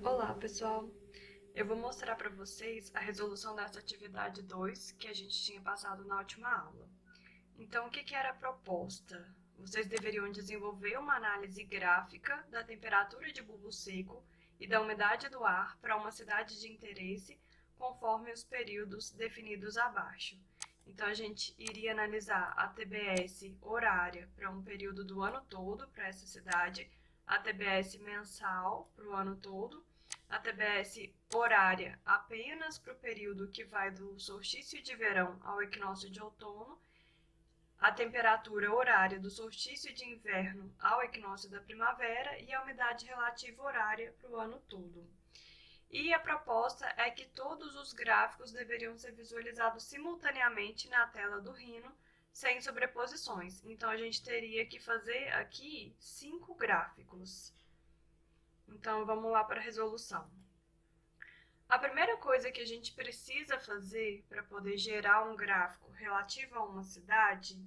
Olá, pessoal! Eu vou mostrar para vocês a resolução dessa atividade 2 que a gente tinha passado na última aula. Então, o que era a proposta? Vocês deveriam desenvolver uma análise gráfica da temperatura de bulbo seco e da umidade do ar para uma cidade de interesse, conforme os períodos definidos abaixo. Então, a gente iria analisar a TBS horária para um período do ano todo para essa cidade, a TBS mensal para o ano todo, a TBS horária apenas para o período que vai do solstício de verão ao equinócio de outono, a temperatura horária do solstício de inverno ao equinócio da primavera e a umidade relativa horária para o ano todo. E a proposta é que todos os gráficos deveriam ser visualizados simultaneamente na tela do Rhino, sem sobreposições. Então, a gente teria que fazer aqui 5 gráficos. Então, vamos lá para a resolução. A primeira coisa que a gente precisa fazer para poder gerar um gráfico relativo a uma cidade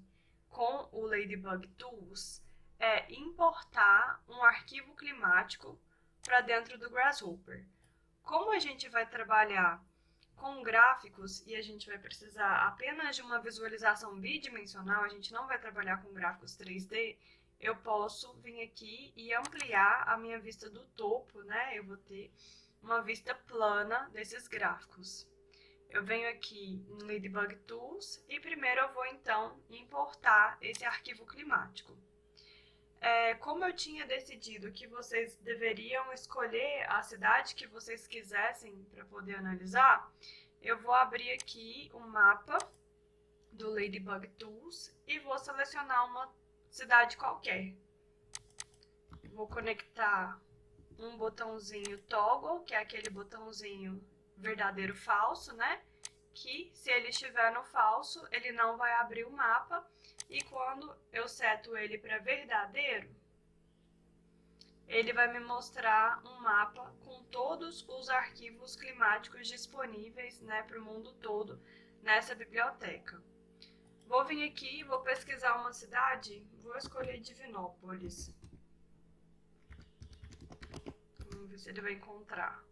com o Ladybug Tools é importar um arquivo climático para dentro do Grasshopper. Como a gente vai trabalhar com gráficos e a gente vai precisar apenas de uma visualização bidimensional, a gente não vai trabalhar com gráficos 3D, eu posso vir aqui e ampliar a minha vista do topo, né? Eu vou ter uma vista plana desses gráficos. Eu venho aqui em Ladybug Tools e primeiro eu vou então importar esse arquivo climático. Como eu tinha decidido que vocês deveriam escolher a cidade que vocês quisessem para poder analisar, eu vou abrir aqui o mapa do Ladybug Tools e vou selecionar uma cidade qualquer. Vou conectar um botãozinho toggle, que é aquele botãozinho verdadeiro falso, né? Que se ele estiver no falso, ele não vai abrir o mapa. E quando eu seto ele para verdadeiro, ele vai me mostrar um mapa com todos os arquivos climáticos disponíveis, né, para o mundo todo nessa biblioteca. Vou vir aqui e vou pesquisar uma cidade, vou escolher Divinópolis. Vamos ver se ele vai encontrar.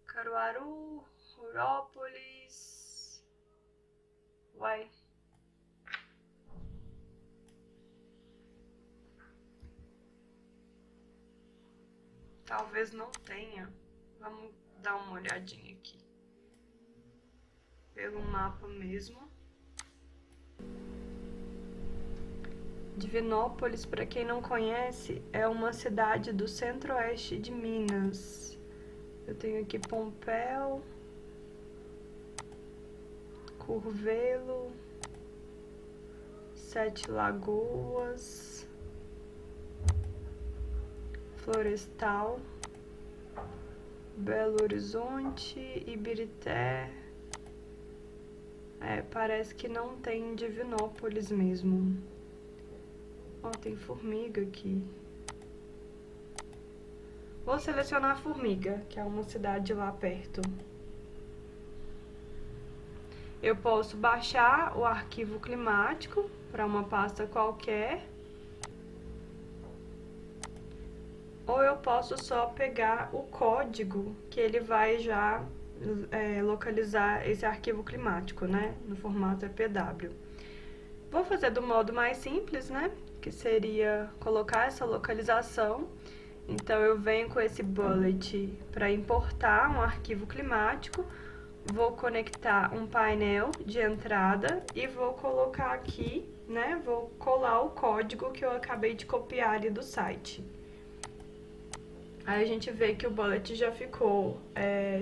Caruaru, Rurópolis... Uai... Talvez não tenha. Vamos dar uma olhadinha aqui. Pelo mapa mesmo. Divinópolis, para quem não conhece, é uma cidade do centro-oeste de Minas. Eu tenho aqui Pompéu, Curvelo, Sete Lagoas, Florestal, Belo Horizonte, Ibirité. Parece que não tem Divinópolis mesmo. Ó, tem Formiga aqui. Vou selecionar Formiga, que é uma cidade lá perto. Eu posso baixar o arquivo climático para uma pasta qualquer. Ou eu posso só pegar o código que ele vai já localizar esse arquivo climático, né? No formato EPW. Vou fazer do modo mais simples, né? Que seria colocar essa localização. Então, eu venho com esse bullet para importar um arquivo climático. Vou conectar um painel de entrada e vou colocar aqui, né? Vou colar o código que eu acabei de copiar ali do site. Aí a gente vê que o bullet já ficou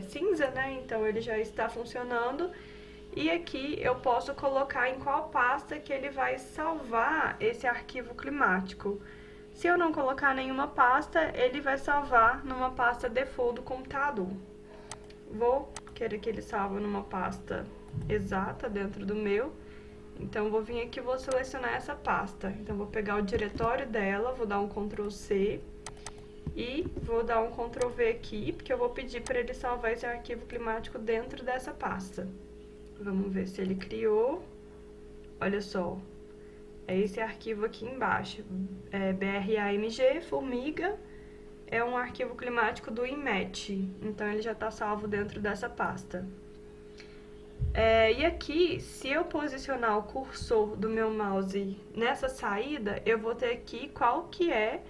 cinza, né? Então ele já está funcionando. E aqui eu posso colocar em qual pasta que ele vai salvar esse arquivo climático. Se eu não colocar nenhuma pasta, ele vai salvar numa pasta default do computador. Vou querer que ele salve numa pasta exata dentro do meu. Então, vou vir aqui e vou selecionar essa pasta. Então, vou pegar o diretório dela, vou dar um Ctrl C. E vou dar um Ctrl V aqui, porque eu vou pedir para ele salvar esse arquivo climático dentro dessa pasta. Vamos ver se ele criou. Olha só, é esse arquivo aqui embaixo. BRAMG, Formiga, é um arquivo climático do INMET, então ele já está salvo dentro dessa pasta. E aqui, se eu posicionar o cursor do meu mouse nessa saída, eu vou ter aqui qual que é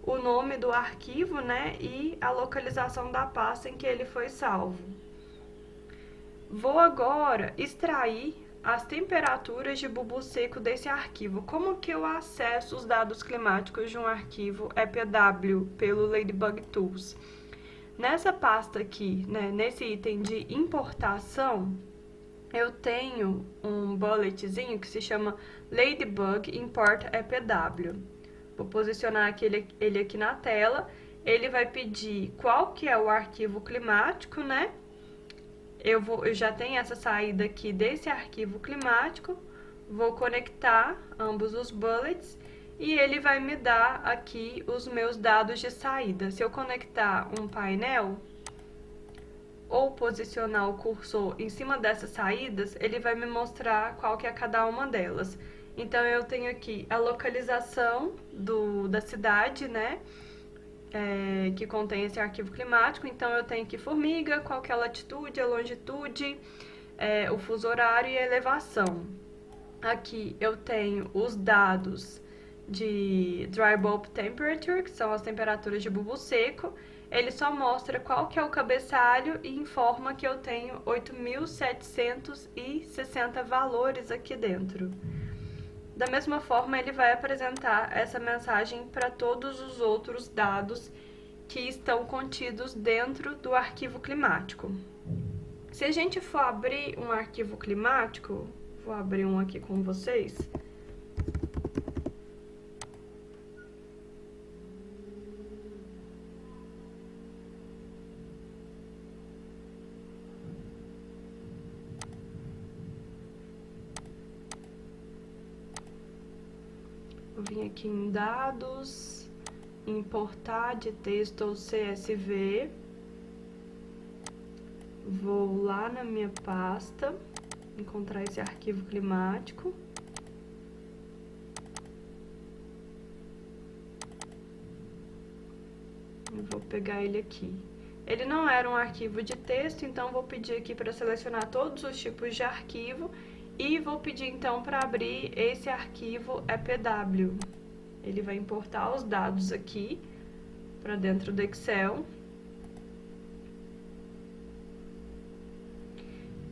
o nome do arquivo, né, e a localização da pasta em que ele foi salvo. Vou agora extrair as temperaturas de bulbo seco desse arquivo. Como que eu acesso os dados climáticos de um arquivo EPW pelo Ladybug Tools? Nessa pasta aqui, né, nesse item de importação, eu tenho um bulletzinho que se chama Ladybug Import EPW. Vou posicionar ele aqui na tela. Ele vai pedir qual que é o arquivo climático, né? Eu já tenho essa saída aqui desse arquivo climático. Vou conectar ambos os bullets e ele vai me dar aqui os meus dados de saída. Se eu conectar um painel ou posicionar o cursor em cima dessas saídas, ele vai me mostrar qual que é cada uma delas. Então, eu tenho aqui a localização da cidade, né, que contém esse arquivo climático. Então, eu tenho aqui formiga, qual que é a latitude, a longitude, o fuso horário e a elevação. Aqui eu tenho os dados de Dry Bulb Temperature, que são as temperaturas de bulbo seco. Ele só mostra qual que é o cabeçalho e informa que eu tenho 8.760 valores aqui dentro. Da mesma forma, ele vai apresentar essa mensagem para todos os outros dados que estão contidos dentro do arquivo climático. Se a gente for abrir um arquivo climático, vou abrir um aqui com vocês. Vou vir aqui em dados, importar de texto ou CSV. Vou lá na minha pasta, encontrar esse arquivo climático. Eu vou pegar ele aqui. Ele não era um arquivo de texto, então vou pedir aqui para selecionar todos os tipos de arquivo. E vou pedir então para abrir esse arquivo EPW. Ele vai importar os dados aqui para dentro do Excel.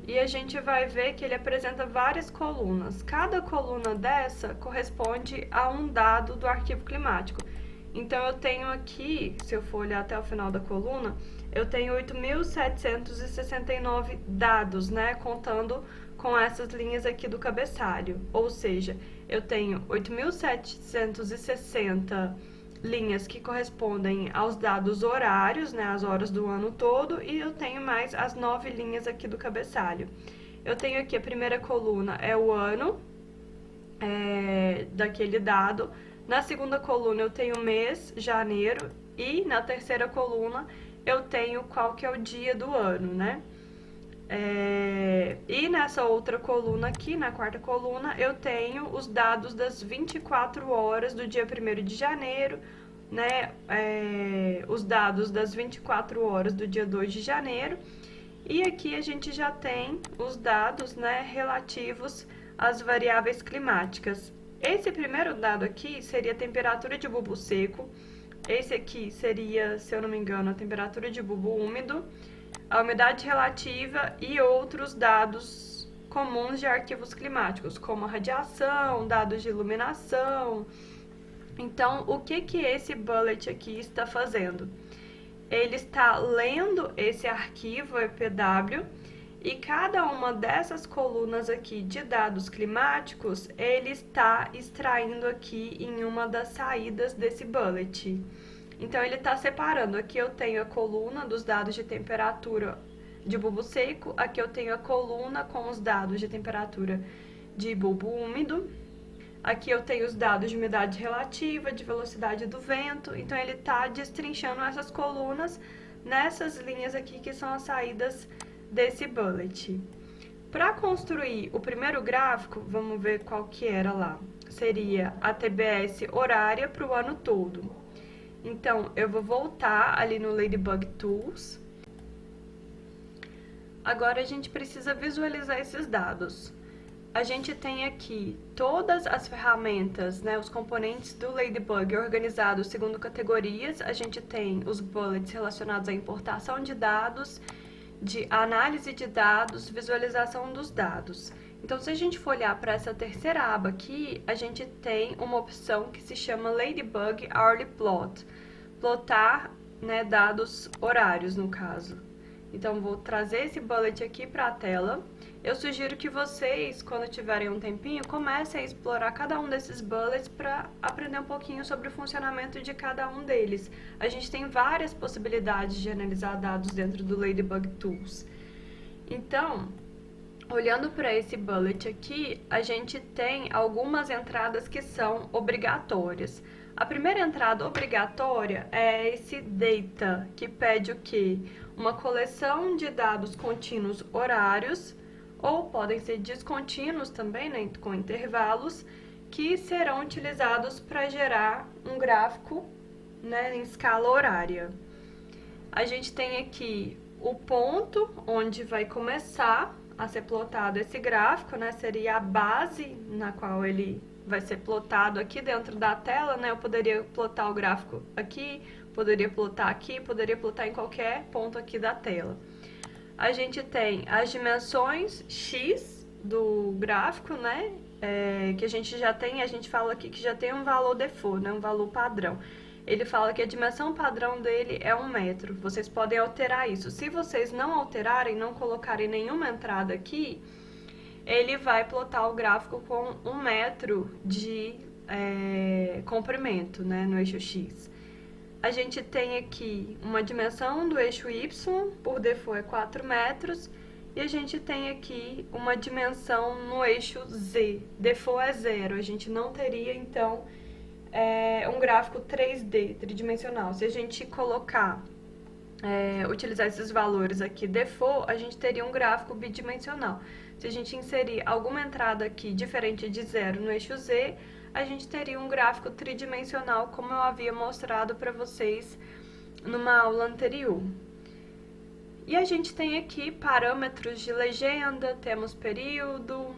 E a gente vai ver que ele apresenta várias colunas. Cada coluna dessa corresponde a um dado do arquivo climático. Então, eu tenho aqui, se eu for olhar até o final da coluna, eu tenho 8.769 dados, né, contando com essas linhas aqui do cabeçalho. Ou seja, eu tenho 8.760 linhas que correspondem aos dados horários, né, as horas do ano todo, e eu tenho mais as 9 linhas aqui do cabeçalho. Eu tenho aqui a primeira coluna é o ano daquele dado. Na segunda coluna eu tenho o mês, janeiro, e na terceira coluna eu tenho qual que é o dia do ano, né? E nessa outra coluna aqui, na quarta coluna, eu tenho os dados das 24 horas do dia 1º de janeiro, né? Os dados das 24 horas do dia 2 de janeiro. E aqui a gente já tem os dados, né, relativos às variáveis climáticas. Esse primeiro dado aqui seria a temperatura de bulbo seco. Esse aqui seria, se eu não me engano, a temperatura de bulbo úmido, a umidade relativa e outros dados comuns de arquivos climáticos, como a radiação, dados de iluminação. Então, o que esse bullet aqui está fazendo? Ele está lendo esse arquivo EPW e cada uma dessas colunas aqui de dados climáticos, ele está extraindo aqui em uma das saídas desse bullet. Então, ele está separando. Aqui eu tenho a coluna dos dados de temperatura de bulbo seco, aqui eu tenho a coluna com os dados de temperatura de bulbo úmido, aqui eu tenho os dados de umidade relativa, de velocidade do vento. Então, ele está destrinchando essas colunas nessas linhas aqui que são as saídas desse bullet. Para construir o primeiro gráfico, vamos ver qual que era lá. Seria a TBS horária para o ano todo. Então, eu vou voltar ali no Ladybug Tools. Agora a gente precisa visualizar esses dados. A gente tem aqui todas as ferramentas, né, os componentes do Ladybug organizados segundo categorias. A gente tem os bullets relacionados à importação de dados, de análise de dados, visualização dos dados. Então, se a gente for olhar para essa terceira aba aqui, a gente tem uma opção que se chama Ladybug Hourly Plot, plotar, né, dados horários no caso. Então, vou trazer esse bullet aqui para a tela. Eu sugiro que vocês, quando tiverem um tempinho, comecem a explorar cada um desses bullets para aprender um pouquinho sobre o funcionamento de cada um deles. A gente tem várias possibilidades de analisar dados dentro do Ladybug Tools. Então, olhando para esse bullet aqui, a gente tem algumas entradas que são obrigatórias. A primeira entrada obrigatória é esse data, que pede o quê? Uma coleção de dados contínuos horários, ou podem ser descontínuos também, né, com intervalos, que serão utilizados para gerar um gráfico, né, em escala horária. A gente tem aqui o ponto onde vai começar a ser plotado esse gráfico, né, seria a base na qual ele vai ser plotado aqui dentro da tela, né, eu poderia plotar o gráfico aqui, poderia plotar aqui, poderia plotar em qualquer ponto aqui da tela. A gente tem as dimensões X do gráfico, né, que a gente já tem, a gente fala aqui que já tem um valor default, né, um valor padrão. Ele fala que a dimensão padrão dele é 1 metro. Vocês podem alterar isso. Se vocês não alterarem, não colocarem nenhuma entrada aqui, ele vai plotar o gráfico com 1 metro de comprimento, né, no eixo X. A gente tem aqui uma dimensão do eixo Y, por default é 4 metros, e a gente tem aqui uma dimensão no eixo Z, default é 0, a gente não teria, então, um gráfico 3D, tridimensional. Se a gente colocar, utilizar esses valores aqui default, a gente teria um gráfico bidimensional. Se a gente inserir alguma entrada aqui diferente de 0 no eixo Z, a gente teria um gráfico tridimensional, como eu havia mostrado para vocês numa aula anterior. E a gente tem aqui parâmetros de legenda, temos período.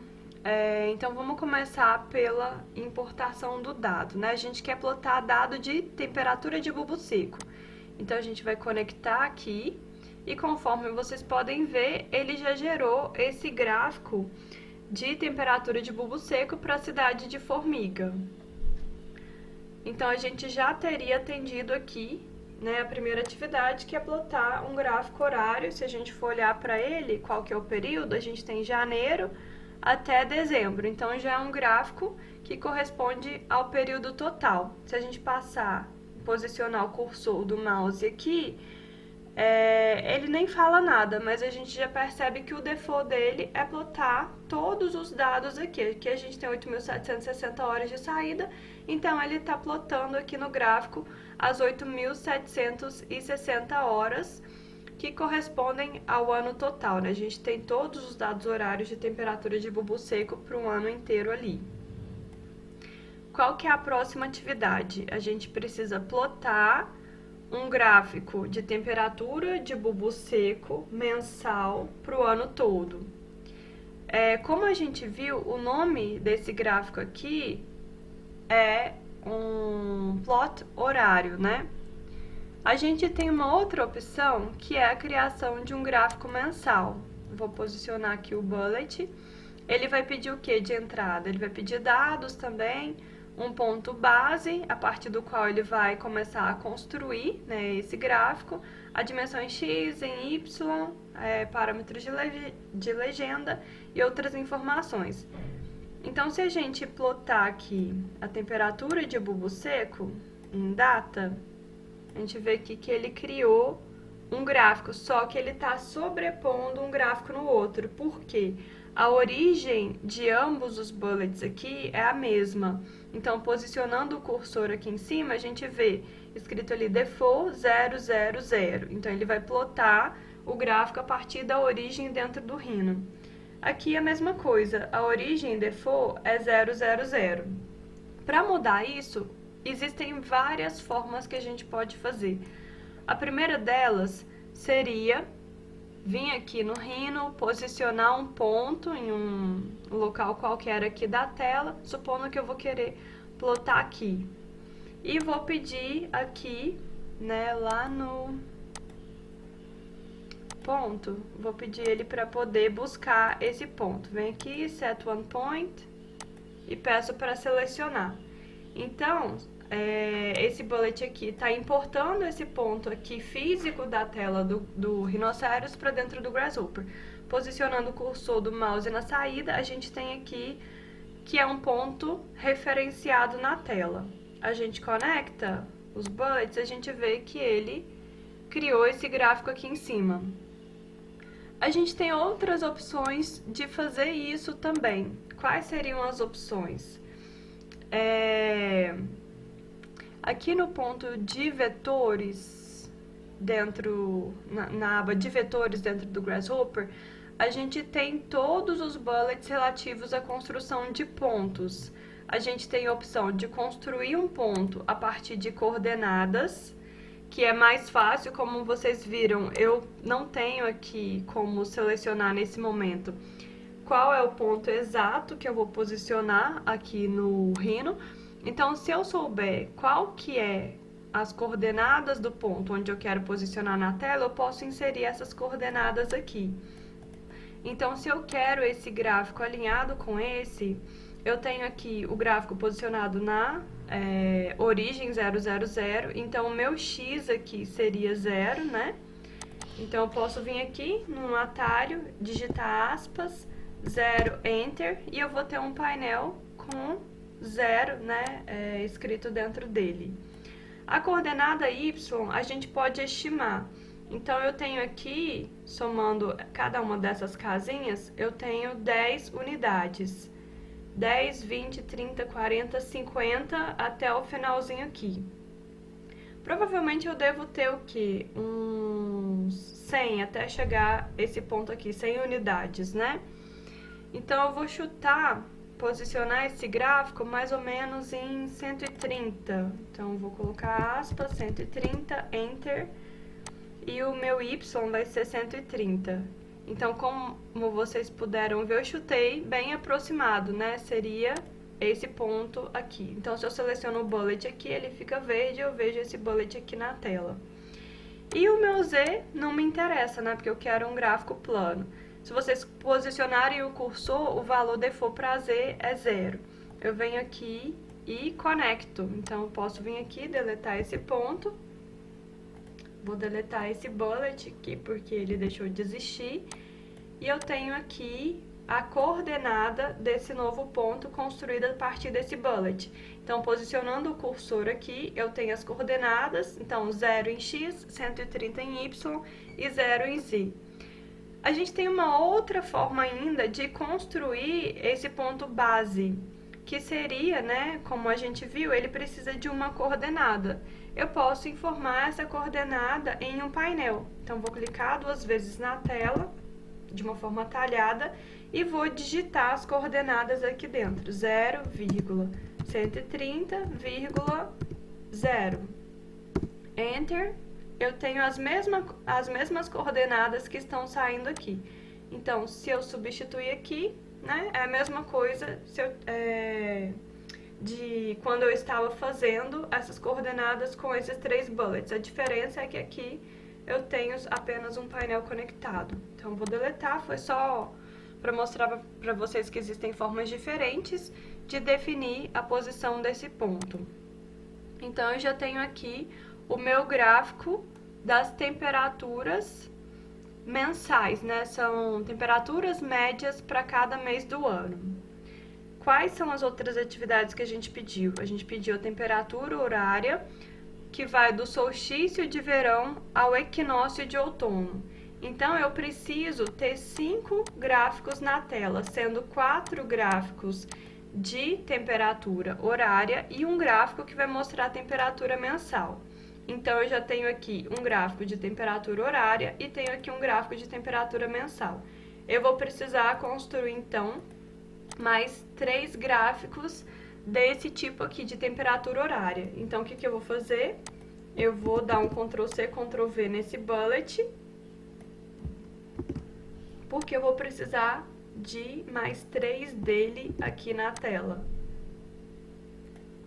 Então, vamos começar pela importação do dado, né? A gente quer plotar dado de temperatura de bulbo seco. Então, a gente vai conectar aqui e, conforme vocês podem ver, ele já gerou esse gráfico de temperatura de bulbo seco para a cidade de Formiga. Então, a gente já teria atendido aqui, né, a primeira atividade, que é plotar um gráfico horário. Se a gente for olhar para ele, qual que é o período, a gente tem janeiro até dezembro. Então, já é um gráfico que corresponde ao período total. Se a gente posicionar o cursor do mouse aqui, ele nem fala nada, mas a gente já percebe que o default dele é plotar todos os dados aqui. Aqui a gente tem 8.760 horas de saída, então ele está plotando aqui no gráfico as 8.760 horas, que correspondem ao ano total, né? A gente tem todos os dados horários de temperatura de bulbo seco para um ano inteiro ali. Qual que é a próxima atividade? A gente precisa plotar um gráfico de temperatura de bulbo seco mensal para o ano todo. Como a gente viu, o nome desse gráfico aqui é um plot horário, né? A gente tem uma outra opção, que é a criação de um gráfico mensal. Vou posicionar aqui o bullet. Ele vai pedir o que de entrada? Ele vai pedir dados também, um ponto base, a partir do qual ele vai começar a construir, né, esse gráfico, a dimensão em X, em Y, parâmetros de legenda e outras informações. Então, se a gente plotar aqui a temperatura de bulbo seco em data, a gente vê aqui que ele criou um gráfico, só que ele está sobrepondo um gráfico no outro. Por quê? A origem de ambos os bullets aqui é a mesma. Então, posicionando o cursor aqui em cima, a gente vê escrito ali default 000. Então, ele vai plotar o gráfico a partir da origem dentro do Rhino. Aqui é a mesma coisa, a origem default é 000. Para mudar isso, existem várias formas que a gente pode fazer. A primeira delas seria vir aqui no Rhino, posicionar um ponto em um local qualquer aqui da tela, supondo que eu vou querer plotar aqui. E vou pedir aqui, né, lá no ponto, vou pedir ele para poder buscar esse ponto. Vem aqui, set one point, e peço para selecionar. Então, esse bullet aqui está importando esse ponto aqui físico da tela do Rhinoceros para dentro do Grasshopper. Posicionando o cursor do mouse na saída, a gente tem aqui que é um ponto referenciado na tela. A gente conecta os bullets, a gente vê que ele criou esse gráfico aqui em cima. A gente tem outras opções de fazer isso também. Quais seriam as opções? Aqui no ponto de vetores, na aba de vetores dentro do Grasshopper, a gente tem todos os bullets relativos à construção de pontos. A gente tem a opção de construir um ponto a partir de coordenadas, que é mais fácil, como vocês viram, eu não tenho aqui como selecionar nesse momento qual é o ponto exato que eu vou posicionar aqui no Rhino. Então, se eu souber qual que é as coordenadas do ponto onde eu quero posicionar na tela, eu posso inserir essas coordenadas aqui. Então, se eu quero esse gráfico alinhado com esse, eu tenho aqui o gráfico posicionado na origem 000, então o meu X aqui seria 0, né? Então, eu posso vir aqui num atalho, digitar aspas, 0, Enter, e eu vou ter um painel com 0, né, escrito dentro dele. A coordenada Y, a gente pode estimar. Então, eu tenho aqui, somando cada uma dessas casinhas, eu tenho 10 unidades. 10, 20, 30, 40, 50, até o finalzinho aqui. Provavelmente eu devo ter o quê? Uns 100, até chegar esse ponto aqui, 100 unidades, né? Então, eu vou chutar, posicionar esse gráfico mais ou menos em 130. Então, eu vou colocar aspas, 130, Enter, e o meu Y vai ser 130. Então, como vocês puderam ver, eu chutei bem aproximado, né? Seria esse ponto aqui. Então, se eu seleciono o bullet aqui, ele fica verde, eu vejo esse bullet aqui na tela. E o meu Z não me interessa, né? Porque eu quero um gráfico plano. Se vocês posicionarem o cursor, o valor default para Z é 0. Eu venho aqui e conecto. Então, eu posso vir aqui, deletar esse ponto. Vou deletar esse bullet aqui, porque ele deixou de existir. E eu tenho aqui a coordenada desse novo ponto construída a partir desse bullet. Então, posicionando o cursor aqui, eu tenho as coordenadas. Então, 0 em X, 130 em Y e 0 em Z. A gente tem uma outra forma ainda de construir esse ponto base, que seria, né, como a gente viu, ele precisa de uma coordenada. Eu posso informar essa coordenada em um painel. Então, vou clicar 2 vezes na tela, de uma forma atalhada, e vou digitar as coordenadas aqui dentro. 0,130,0. Enter. Eu tenho as mesmas coordenadas que estão saindo aqui. Então, se eu substituir aqui, né, é a mesma coisa de quando eu estava fazendo essas coordenadas com esses 3 bullets. A diferença é que aqui eu tenho apenas um painel conectado. Então, vou deletar, foi só para mostrar para vocês que existem formas diferentes de definir a posição desse ponto. Então, eu já tenho aqui o meu gráfico das temperaturas mensais, né? São temperaturas médias para cada mês do ano. Quais são as outras atividades que a gente pediu? A gente pediu a temperatura horária, que vai do solstício de verão ao equinócio de outono. Então, eu preciso ter 5 gráficos na tela, sendo 4 gráficos de temperatura horária e um gráfico que vai mostrar a temperatura mensal. Então, eu já tenho aqui um gráfico de temperatura horária e tenho aqui um gráfico de temperatura mensal. Eu vou precisar construir, então, mais 3 gráficos desse tipo aqui de temperatura horária. Então, o que eu vou fazer? Eu vou dar um Ctrl+C, Ctrl+V nesse bullet, porque eu vou precisar de mais 3 dele aqui na tela.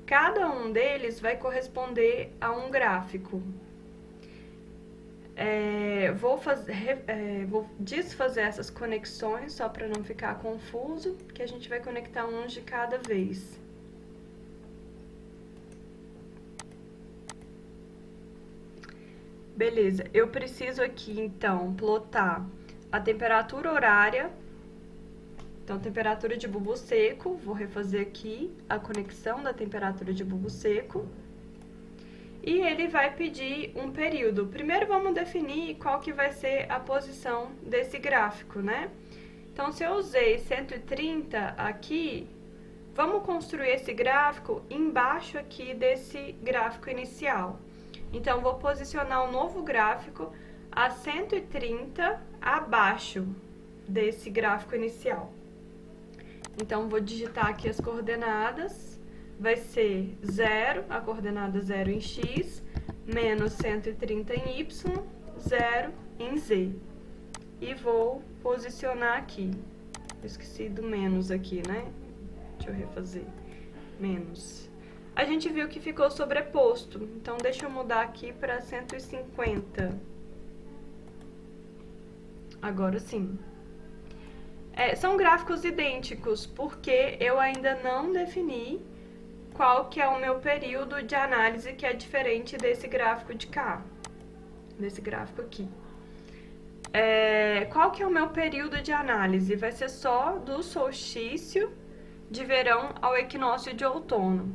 Cada um deles vai corresponder a um gráfico. Vou desfazer essas conexões só para não ficar confuso, que a gente vai conectar uns de cada vez. Beleza, eu preciso aqui então plotar a temperatura horária. Então, temperatura de bulbo seco, vou refazer aqui a conexão da temperatura de bulbo seco. E ele vai pedir um período. Primeiro vamos definir qual que vai ser a posição desse gráfico, né? Então, se eu usei 130 aqui, vamos construir esse gráfico embaixo aqui desse gráfico inicial. Então, vou posicionar um novo gráfico a 130 abaixo desse gráfico inicial. Então, vou digitar aqui as coordenadas. Vai ser 0, a coordenada 0 em x, menos 130 em y, 0 em z. E vou posicionar aqui. Eu esqueci do menos aqui, né? Deixa eu refazer. Menos. A gente viu que ficou sobreposto, então deixa eu mudar aqui para 150. Agora sim. São gráficos idênticos, porque eu ainda não defini qual que é o meu período de análise, que é diferente desse gráfico de cá, desse gráfico aqui. Qual que é o meu período de análise? Vai ser só do solstício de verão ao equinócio de outono.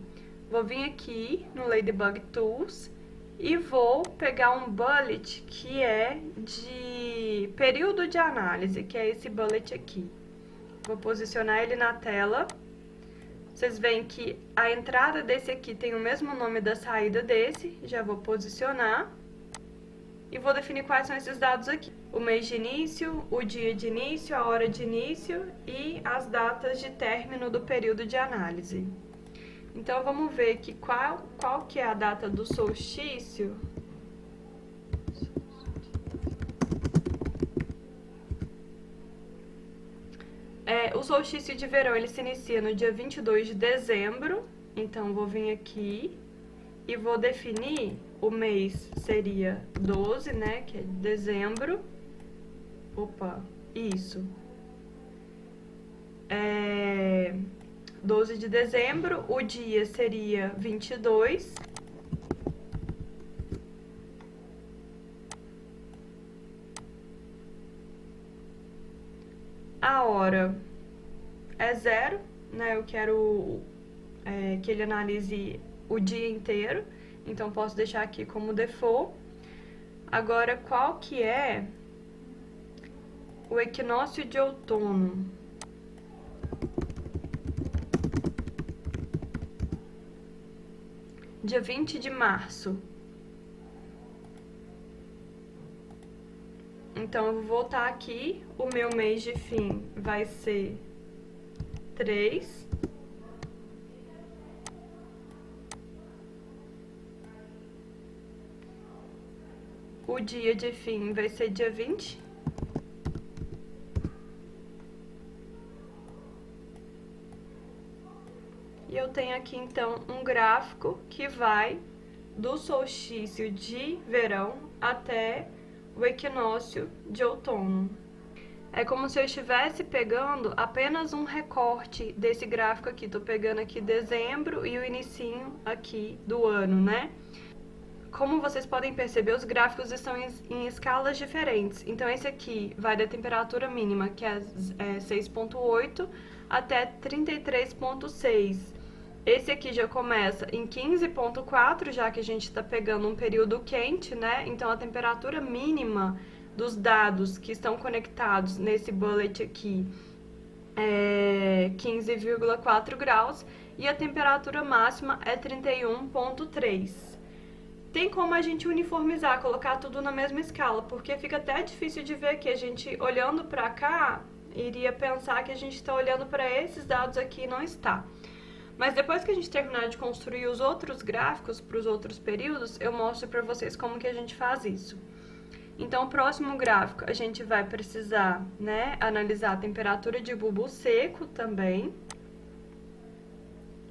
Vou vir aqui no Ladybug Tools e vou pegar um bullet que é de período de análise, que é esse bullet aqui. Vou posicionar ele na tela. Vocês veem que a entrada desse aqui tem o mesmo nome da saída desse. Já vou posicionar. E vou definir quais são esses dados aqui. O mês de início, o dia de início, a hora de início e as datas de término do período de análise. Então, vamos ver aqui qual que é a data do solstício. O solstício de verão, ele se inicia no dia 22 de dezembro. Então, vou vir aqui e vou definir, o mês seria 12, né, que é de dezembro. Opa, isso. 12 de dezembro, o dia seria 22. A hora é 0, né? Eu quero que ele analise o dia inteiro, então posso deixar aqui como default. Agora, qual que é o equinócio de outono? Dia 20 de março. Então, eu vou voltar aqui, o meu mês de fim vai ser 3. O dia de fim vai ser dia 20. E eu tenho aqui, então, um gráfico que vai do solstício de verão até o equinócio de outono. É como se eu estivesse pegando apenas um recorte desse gráfico aqui. Tô pegando aqui dezembro e o inicinho aqui do ano, né? Como vocês podem perceber, os gráficos estão em escalas diferentes. Então, esse aqui vai da temperatura mínima, que é 6,8, até 33,6. Esse aqui já começa em 15,4, já que a gente está pegando um período quente, né? Então, a temperatura mínima dos dados que estão conectados nesse bullet aqui é 15,4 graus e a temperatura máxima é 31,3. Tem como a gente uniformizar, colocar tudo na mesma escala, porque fica até difícil de ver que a gente, olhando para cá, iria pensar que a gente está olhando para esses dados aqui e não está. Mas depois que a gente terminar de construir os outros gráficos para os outros períodos, eu mostro para vocês como que a gente faz isso. Então, o próximo gráfico, a gente vai precisar, né, analisar a temperatura de bulbo seco também.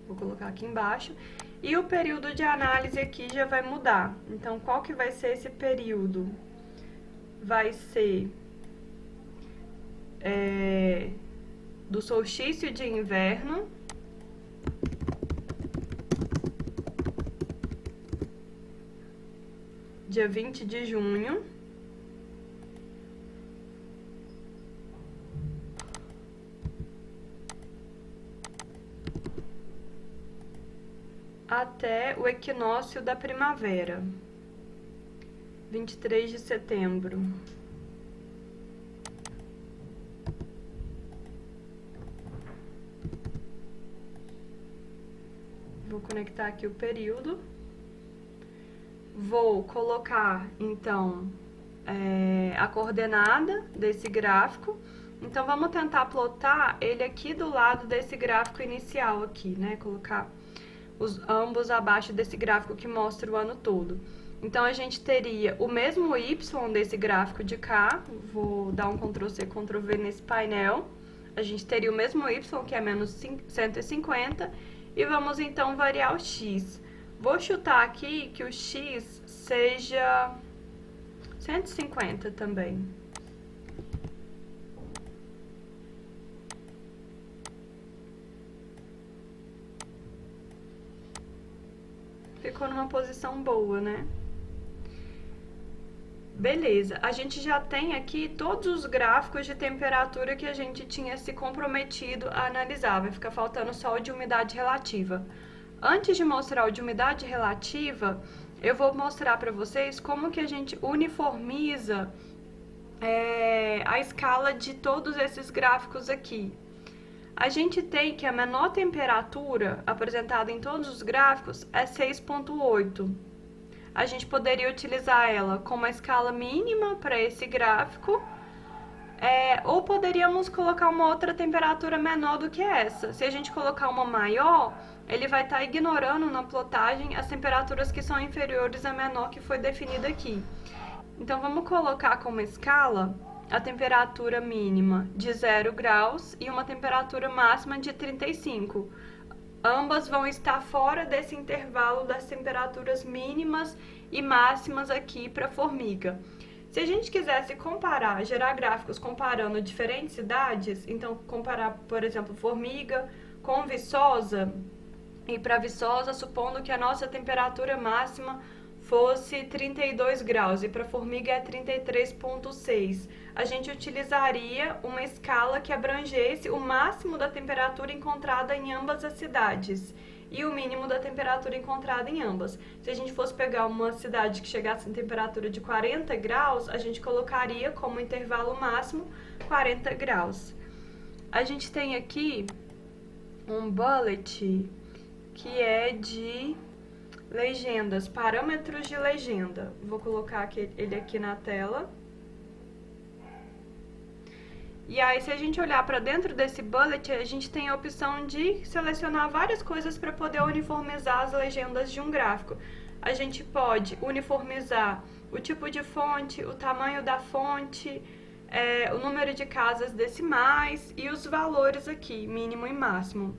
Vou colocar aqui embaixo. E o período de análise aqui já vai mudar. Então, qual que vai ser esse período? Vai ser do solstício de inverno dia 20 de junho até o equinócio da primavera, 23 de setembro. Vou conectar aqui o período. Vou colocar, então, a coordenada desse gráfico. Então, vamos tentar plotar ele aqui do lado desse gráfico inicial aqui, né? Colocar ambos abaixo desse gráfico que mostra o ano todo. Então, a gente teria o mesmo Y desse gráfico de cá. Vou dar um Ctrl+C, Ctrl+V nesse painel. A gente teria o mesmo Y, que é menos 150. E vamos, então, variar o X. Vou chutar aqui que o X seja 150 também. Ficou numa posição boa, né? Beleza, a gente já tem aqui todos os gráficos de temperatura que a gente tinha se comprometido a analisar. Vai ficar faltando só o de umidade relativa. Antes de mostrar o de umidade relativa, eu vou mostrar para vocês como que a gente uniformiza a escala de todos esses gráficos aqui. A gente tem que a menor temperatura apresentada em todos os gráficos é 6,8. A gente poderia utilizar ela como uma escala mínima para esse gráfico, ou poderíamos colocar uma outra temperatura menor do que essa. Se a gente colocar uma maior, ele vai estar ignorando na plotagem as temperaturas que são inferiores à menor que foi definida aqui. Então, vamos colocar como escala a temperatura mínima de 0 graus e uma temperatura máxima de 35. Ambas vão estar fora desse intervalo das temperaturas mínimas e máximas aqui para a formiga. Se a gente quisesse comparar, gerar gráficos comparando diferentes cidades, então comparar, por exemplo, formiga com Viçosa, e para Viçosa, supondo que a nossa temperatura máxima fosse 32 graus e para formiga é 33,6, a gente utilizaria uma escala que abrangesse o máximo da temperatura encontrada em ambas as cidades e o mínimo da temperatura encontrada em ambas. Se a gente fosse pegar uma cidade que chegasse em temperatura de 40 graus, a gente colocaria como intervalo máximo 40 graus. A gente tem aqui um bullet que é de legendas, parâmetros de legenda. Vou colocar ele aqui na tela. E aí, se a gente olhar para dentro desse bullet, a gente tem a opção de selecionar várias coisas para poder uniformizar as legendas de um gráfico. A gente pode uniformizar o tipo de fonte, o tamanho da fonte, o número de casas decimais e os valores aqui, mínimo e máximo.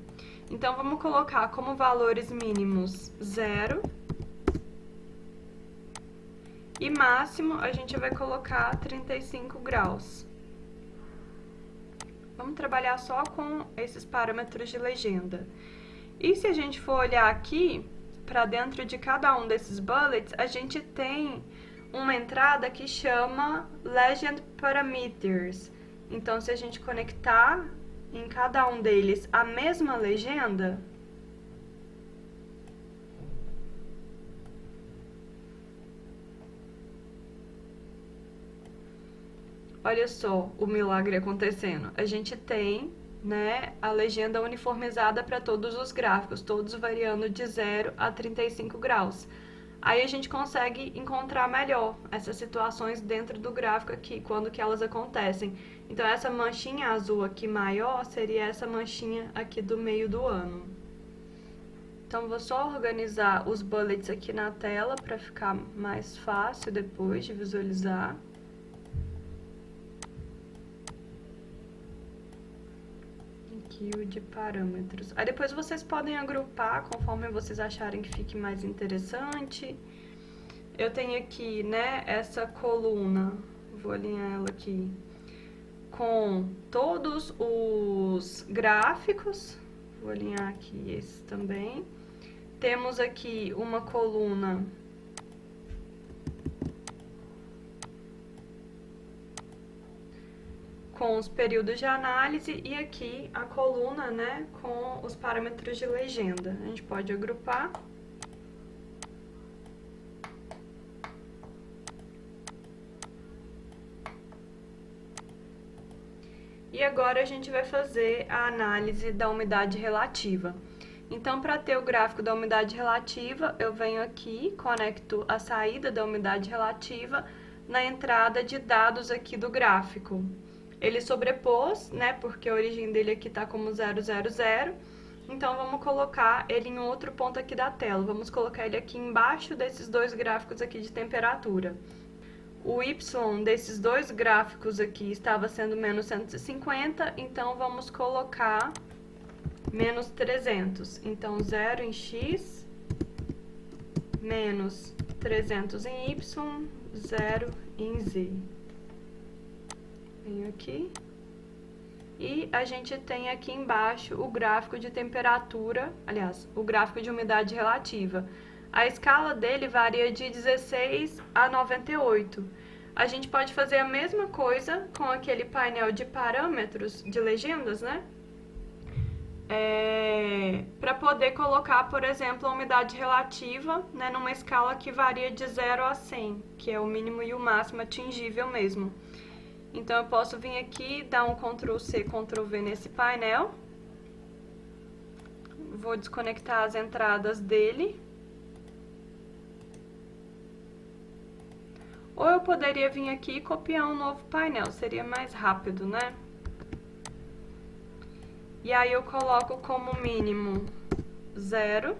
Então, vamos colocar como valores mínimos 0 e máximo a gente vai colocar 35 graus. Vamos trabalhar só com esses parâmetros de legenda. E se a gente for olhar aqui, para dentro de cada um desses bullets, a gente tem uma entrada que chama Legend Parameters. Então, se a gente conectar em cada um deles a mesma legenda, olha só o milagre acontecendo. A gente tem, né, a legenda uniformizada para todos os gráficos, todos variando de 0 a 35 graus. Aí a gente consegue encontrar melhor essas situações dentro do gráfico aqui, quando que elas acontecem. Então, essa manchinha azul aqui maior seria essa manchinha aqui do meio do ano. Então, vou só organizar os bullets aqui na tela para ficar mais fácil depois de visualizar. Aqui o de parâmetros. Aí depois vocês podem agrupar conforme vocês acharem que fique mais interessante. Eu tenho aqui, né, essa coluna, vou alinhar ela aqui, com todos os gráficos. Vou alinhar aqui esse também. Temos aqui uma coluna com os períodos de análise e aqui a coluna, né, com os parâmetros de legenda. A gente pode agrupar. E agora a gente vai fazer a análise da umidade relativa. Então, para ter o gráfico da umidade relativa, eu venho aqui, conecto a saída da umidade relativa na entrada de dados aqui do gráfico. Ele sobrepôs, né, porque a origem dele aqui está como 000, então vamos colocar ele em outro ponto aqui da tela. Vamos colocar ele aqui embaixo desses dois gráficos aqui de temperatura. O Y desses dois gráficos aqui estava sendo menos 150, então vamos colocar menos 300. Então, 0 em X, menos 300 em Y, 0 em Z. Venho aqui. E a gente tem aqui embaixo o gráfico de temperatura, aliás, o gráfico de umidade relativa. A escala dele varia de 16 a 98. A gente pode fazer a mesma coisa com aquele painel de parâmetros de legendas, né? Para poder colocar, por exemplo, a umidade relativa, né, numa escala que varia de 0 a 100, que é o mínimo e o máximo atingível mesmo. Então, eu posso vir aqui, dar um Ctrl+C, Ctrl+V nesse painel. Vou desconectar as entradas dele. Ou eu poderia vir aqui e copiar um novo painel, seria mais rápido, né? E aí eu coloco como mínimo 0.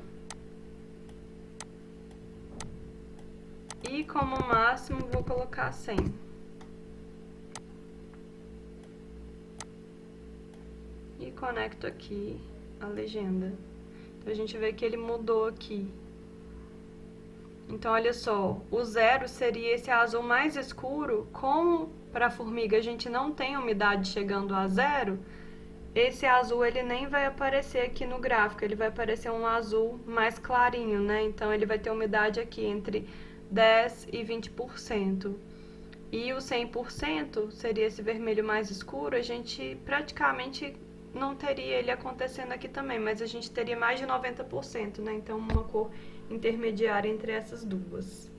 E como máximo vou colocar 100. E conecto aqui a legenda. Então, a gente vê que ele mudou aqui. Então, olha só, o 0 seria esse azul mais escuro. Como para a formiga a gente não tem umidade chegando a 0, esse azul ele nem vai aparecer aqui no gráfico, ele vai aparecer um azul mais clarinho, né? Então, ele vai ter umidade aqui entre 10% e 20%. E o 100% seria esse vermelho mais escuro, a gente praticamente não teria ele acontecendo aqui também, mas a gente teria mais de 90%, né? Então, uma cor intermediária entre essas duas.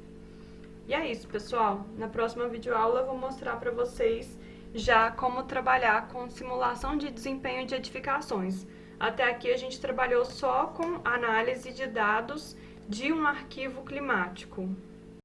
E é isso, pessoal. Na próxima videoaula eu vou mostrar para vocês já como trabalhar com simulação de desempenho de edificações. Até aqui a gente trabalhou só com análise de dados de um arquivo climático.